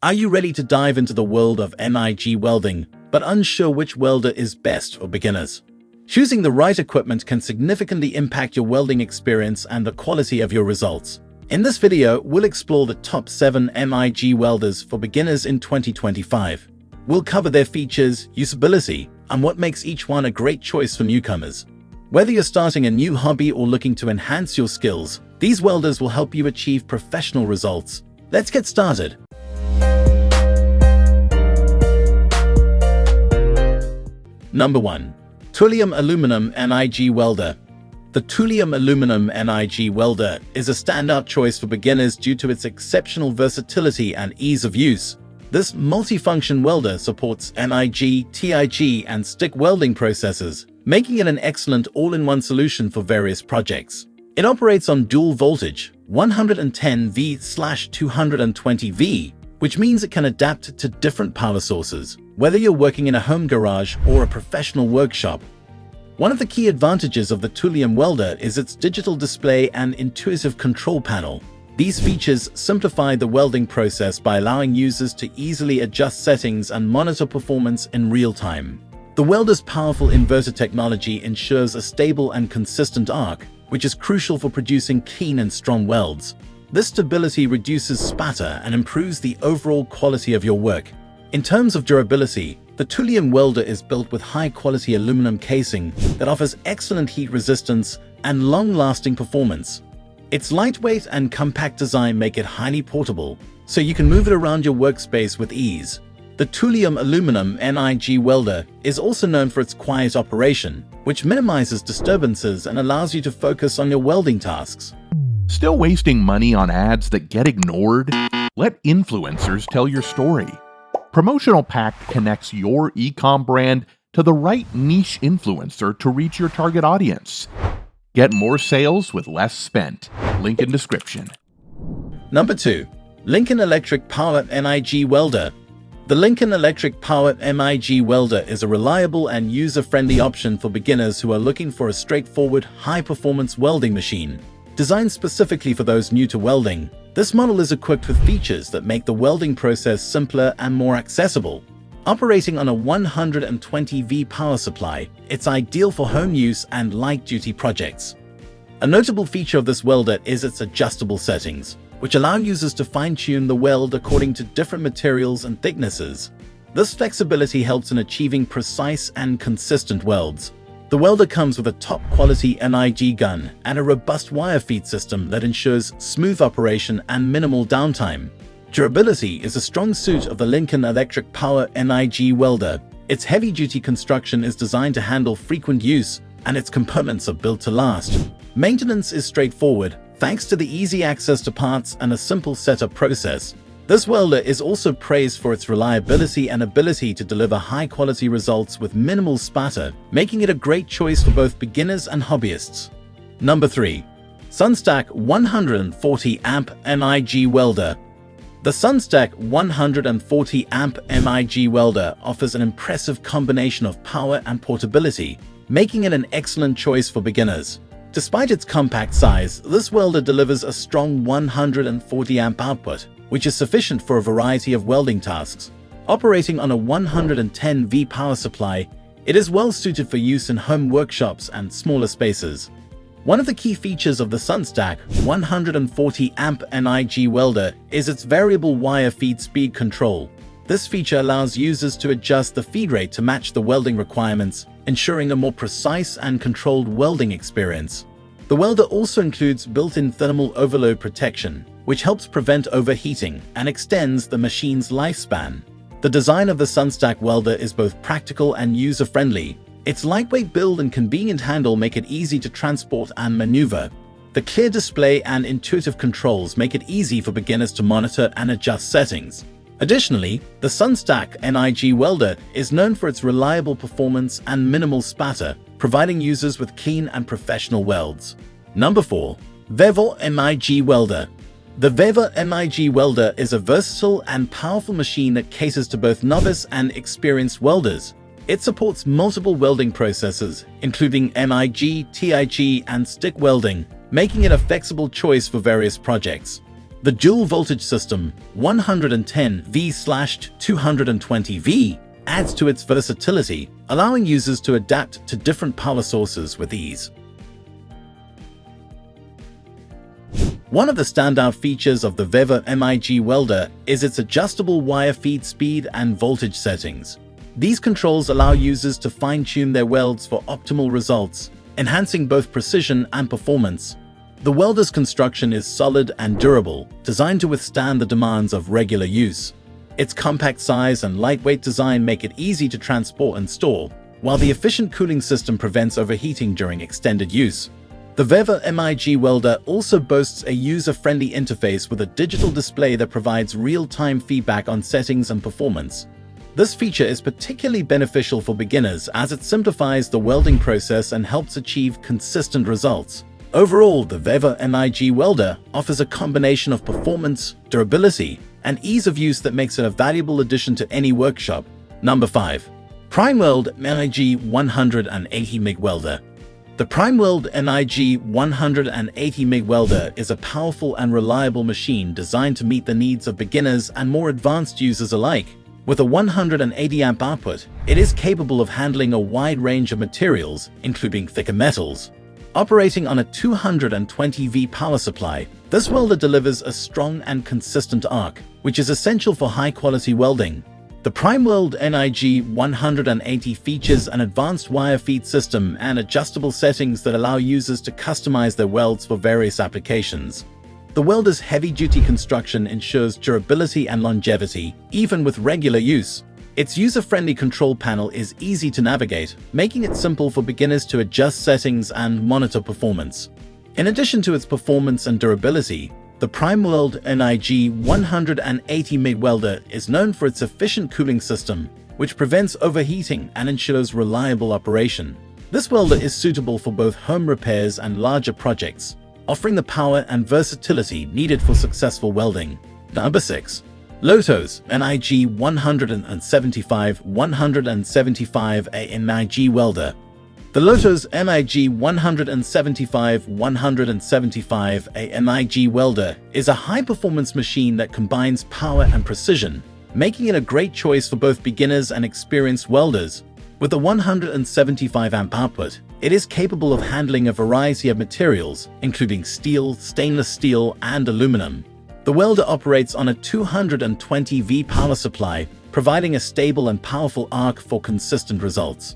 Are you ready to dive into the world of MIG welding, but unsure which welder is best for beginners? Choosing the right equipment can significantly impact your welding experience and the quality of your results. In this video, we'll explore the top 7 MIG welders for beginners in 2025. We'll cover their features, usability, and what makes each one a great choice for newcomers. Whether you're starting a new hobby or looking to enhance your skills, these welders will help you achieve professional results. Let's get started. Number 1. TOOLIOM Aluminum MIG Welder. The TOOLIOM Aluminum MIG Welder is a standout choice for beginners due to its exceptional versatility and ease of use. This multifunction welder supports MIG, TIG, and stick welding processes, making it an excellent all-in-one solution for various projects. It operates on dual voltage, 110V/220V, which means it can adapt to different power sources, whether you're working in a home garage or a professional workshop. One of the key advantages of the TOOLIOM welder is its digital display and intuitive control panel. These features simplify the welding process by allowing users to easily adjust settings and monitor performance in real time. The welder's powerful inverter technology ensures a stable and consistent arc, which is crucial for producing clean and strong welds. This stability reduces spatter and improves the overall quality of your work. In terms of durability, the TOOLIOM welder is built with high-quality aluminum casing that offers excellent heat resistance and long-lasting performance. Its lightweight and compact design make it highly portable, so you can move it around your workspace with ease. The TOOLIOM Aluminum MIG Welder is also known for its quiet operation, which minimizes disturbances and allows you to focus on your welding tasks. Still wasting money on ads that get ignored? Let influencers tell your story. Promotional Pack connects your e-com brand to the right niche influencer to reach your target audience. Get more sales with less spent. Link in description. Number 2. Lincoln Electric Power MIG Welder. The Lincoln Electric Power MIG Welder is a reliable and user-friendly option for beginners who are looking for a straightforward, high-performance welding machine. Designed specifically for those new to welding, this model is equipped with features that make the welding process simpler and more accessible. Operating on a 120V power supply, it's ideal for home use and light-duty projects. A notable feature of this welder is its adjustable settings, which allow users to fine-tune the weld according to different materials and thicknesses. This flexibility helps in achieving precise and consistent welds. The welder comes with a top-quality MIG gun and a robust wire feed system that ensures smooth operation and minimal downtime. Durability is a strong suit of the Lincoln Electric Power MIG Welder. Its heavy-duty construction is designed to handle frequent use, and its components are built to last. Maintenance is straightforward, thanks to the easy access to parts and a simple setup process. This welder is also praised for its reliability and ability to deliver high-quality results with minimal spatter, making it a great choice for both beginners and hobbyists. Number 3. Sunstac 140A MIG Welder. The Sunstac 140A MIG Welder offers an impressive combination of power and portability, making it an excellent choice for beginners. Despite its compact size, this welder delivers a strong 140A output, which is sufficient for a variety of welding tasks. Operating on a 110V power supply, it is well suited for use in home workshops and smaller spaces. One of the key features of the Sunstac 140A MIG welder is its variable wire feed speed control. This feature allows users to adjust the feed rate to match the welding requirements, ensuring a more precise and controlled welding experience. The welder also includes built-in thermal overload protection, which helps prevent overheating and extends the machine's lifespan. The design of the Sunstac welder is both practical and user-friendly. Its lightweight build and convenient handle make it easy to transport and maneuver. The clear display and intuitive controls make it easy for beginners to monitor and adjust settings. Additionally, the Sunstac MIG welder is known for its reliable performance and minimal spatter, providing users with clean and professional welds. Number 4. VEVOR MIG Welder. The VEVOR MIG Welder is a versatile and powerful machine that caters to both novice and experienced welders. It supports multiple welding processes, including MIG, TIG, and stick welding, making it a flexible choice for various projects. The dual voltage system 110V/220V adds to its versatility, allowing users to adapt to different power sources with ease. One of the standout features of the VEVOR MIG Welder is its adjustable wire feed speed and voltage settings. These controls allow users to fine-tune their welds for optimal results, enhancing both precision and performance. The welder's construction is solid and durable, designed to withstand the demands of regular use. Its compact size and lightweight design make it easy to transport and store, while the efficient cooling system prevents overheating during extended use. The VEVOR MIG Welder also boasts a user-friendly interface with a digital display that provides real-time feedback on settings and performance. This feature is particularly beneficial for beginners as it simplifies the welding process and helps achieve consistent results. Overall, the VEVOR MIG Welder offers a combination of performance, durability, and ease of use that makes it a valuable addition to any workshop. Number 5. PrimeWeld MIG 180 MIG Welder. The PrimeWeld MIG 180 MIG Welder is a powerful and reliable machine designed to meet the needs of beginners and more advanced users alike. With a 180 amp output, it is capable of handling a wide range of materials, including thicker metals. Operating on a 220V power supply, this welder delivers a strong and consistent arc, which is essential for high-quality welding. The PrimeWeld MIG 180 features an advanced wire feed system and adjustable settings that allow users to customize their welds for various applications. The welder's heavy-duty construction ensures durability and longevity, even with regular use. Its user-friendly control panel is easy to navigate, making it simple for beginners to adjust settings and monitor performance. In addition to its performance and durability, the PrimeWeld MIG 180 MIG Welder is known for its efficient cooling system, which prevents overheating and ensures reliable operation. This welder is suitable for both home repairs and larger projects, offering the power and versatility needed for successful welding. Number 6. LOTOS MIG 175/175A MIG Welder. The LOTOS MIG 175/175A MIG Welder is a high-performance machine that combines power and precision, making it a great choice for both beginners and experienced welders. With a 175 amp output, it is capable of handling a variety of materials, including steel, stainless steel, and aluminum. The welder operates on a 220V power supply, providing a stable and powerful arc for consistent results.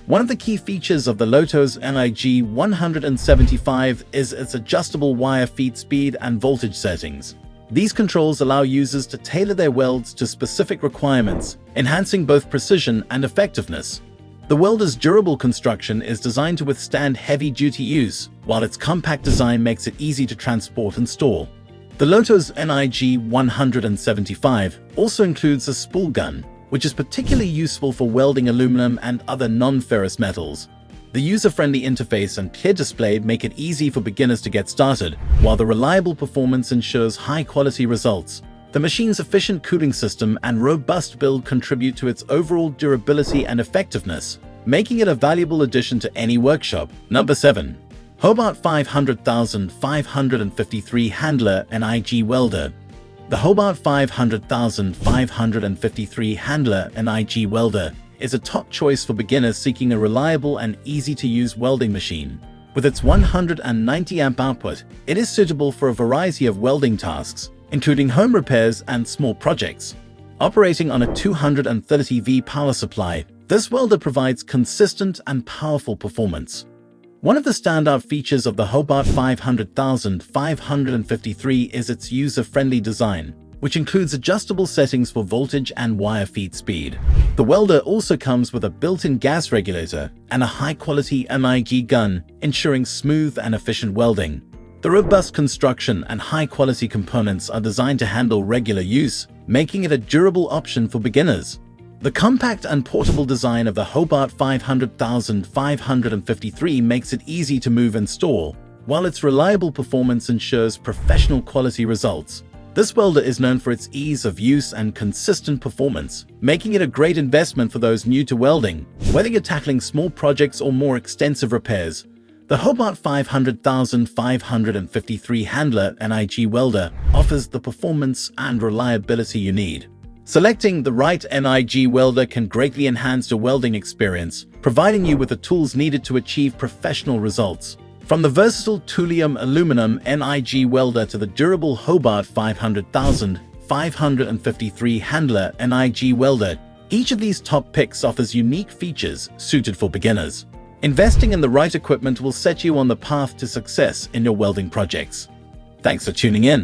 One of the key features of the LOTOS MIG 175 is its adjustable wire feed speed and voltage settings. These controls allow users to tailor their welds to specific requirements, enhancing both precision and effectiveness. The welder's durable construction is designed to withstand heavy-duty use, while its compact design makes it easy to transport and store. The LOTOS MIG 175 also includes a spool gun, which is particularly useful for welding aluminum and other non-ferrous metals. The user-friendly interface and clear display make it easy for beginners to get started, while the reliable performance ensures high-quality results. The machine's efficient cooling system and robust build contribute to its overall durability and effectiveness, making it a valuable addition to any workshop. Number 7. Hobart 500,553 Handler MIG Welder. The Hobart 500,553 Handler MIG Welder is a top choice for beginners seeking a reliable and easy-to-use welding machine. With its 190 amp output, it is suitable for a variety of welding tasks, including home repairs and small projects. Operating on a 230V power supply, this welder provides consistent and powerful performance. One of the standout features of the Hobart 500,553 is its user-friendly design, which includes adjustable settings for voltage and wire feed speed. The welder also comes with a built-in gas regulator and a high-quality MIG gun, ensuring smooth and efficient welding. The robust construction and high-quality components are designed to handle regular use, making it a durable option for beginners. The compact and portable design of the Hobart 500,553 makes it easy to move and store, while its reliable performance ensures professional quality results. This welder is known for its ease of use and consistent performance, making it a great investment for those new to welding. Whether you're tackling small projects or more extensive repairs, The Hobart 500,553 Handler NIG welder offers the performance and reliability you need. Selecting the right NIG welder can greatly enhance your welding experience, providing you with the tools needed to achieve professional results. From the versatile TOOLIOM aluminum NIG welder to the durable Hobart 500,553 Handler NIG welder, each of these top picks offers unique features suited for beginners. Investing in the right equipment will set you on the path to success in your welding projects. Thanks for tuning in.